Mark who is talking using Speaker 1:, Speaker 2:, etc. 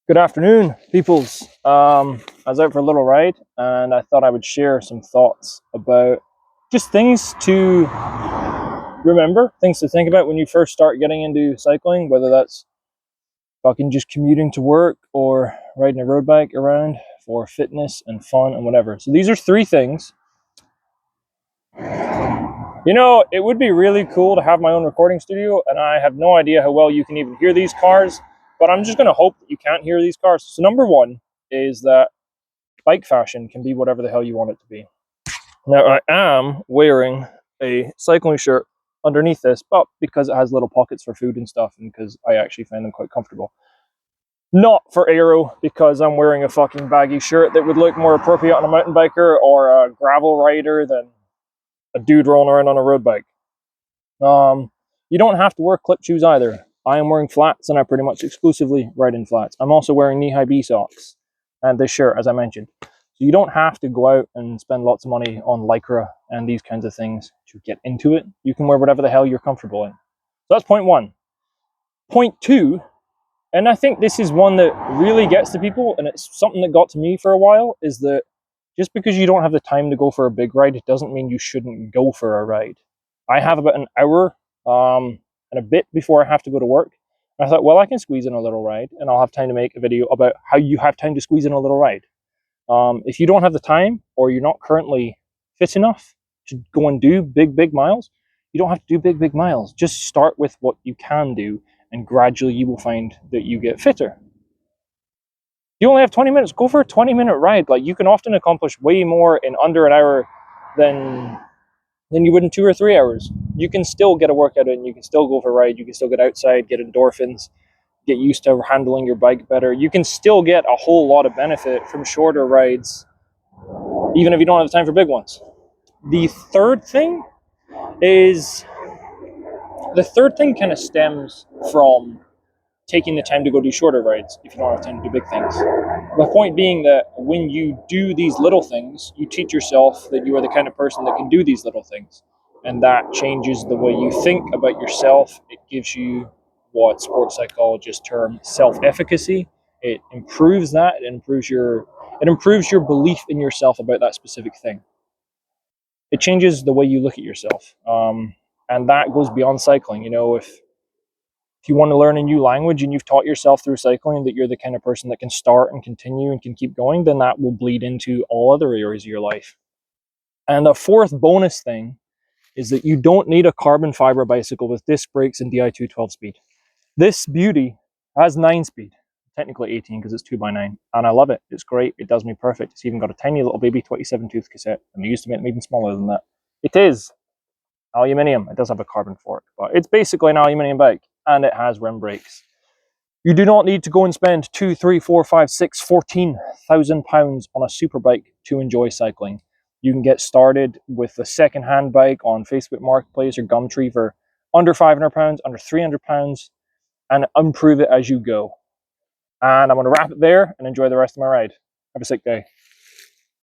Speaker 1: Good afternoon, peoples. I was out for a little ride and I thought I would share some thoughts about just things to remember, things to think about when you first start getting into cycling, whether that's fucking just commuting to work or riding a road bike around for fitness and fun and whatever. So these are three things. You know, it would be really cool to have my own recording studio, and I have no idea how well you can even hear these cars, but I'm just going to hope that you can't hear these cars. So number one is that bike fashion can be whatever the hell you want it to be. Now, I am wearing a cycling shirt underneath this, but because it has little pockets for food and stuff, and because I actually find them quite comfortable. Not for aero, because I'm wearing a fucking baggy shirt that would look more appropriate on a mountain biker or a gravel rider than a dude rolling around on a road bike. You don't have to wear clip shoes either. I am wearing flats, and I pretty much exclusively ride in flats. I'm also wearing knee-high B socks and this shirt, as I mentioned. So you don't have to go out and spend lots of money on Lycra and these kinds of things to get into it. You can wear whatever the hell you're comfortable in. So that's point one. Point two, and I think this is one that really gets to people, and it's something that got to me for a while, is that just because you don't have the time to go for a big ride, it doesn't mean you shouldn't go for a ride. I have about an hour and a bit before I have to go to work. And I thought, well, I can squeeze in a little ride, and I'll have time to make a video about how you have time to squeeze in a little ride. If you don't have the time, or you're not currently fit enough to go and do big miles, you don't have to do big miles. Just start with what you can do, and gradually you will find that you get fitter. You only have 20 minutes, go for a 20-minute ride. Like, you can often accomplish way more in under an hour than you would in 2 or 3 hours. You can still get a workout in, you can still go for a ride, you can still get outside, get endorphins, get used to handling your bike better. You can still get a whole lot of benefit from shorter rides, even if you don't have time for big ones. The third thing kind of stems from taking the time to go do shorter rides if you don't have time to do big things. My point being that when you do these little things, you teach yourself that you are the kind of person that can do these little things. And that changes the way you think about yourself. It gives you what sports psychologists term self-efficacy. It improves that. It improves your belief in yourself about that specific thing. It changes the way you look at yourself. And that goes beyond cycling. You know, if you want to learn a new language and you've taught yourself through cycling that you're the kind of person that can start and continue and can keep going, then that will bleed into all other areas of your life. And a fourth bonus thing is that you don't need a carbon fiber bicycle with disc brakes and Di2 12-speed. This beauty has 9-speed, technically 18 because it's 2x9, and I love it. It's great. It does me perfect. It's even got a tiny little baby 27-tooth cassette, and they used to make them even smaller than that. It is aluminium. It does have a carbon fork, but it's basically an aluminium bike, and it has rim brakes. You do not need to go and spend 2, 3, 4, 5, 6, 14,000 pounds on a super bike to enjoy cycling. You can get started with a second-hand bike on Facebook Marketplace or Gumtree for under 500 pounds, under 300 pounds, and improve it as you go. And I'm going to wrap it there and enjoy the rest of my ride. Have a sick day.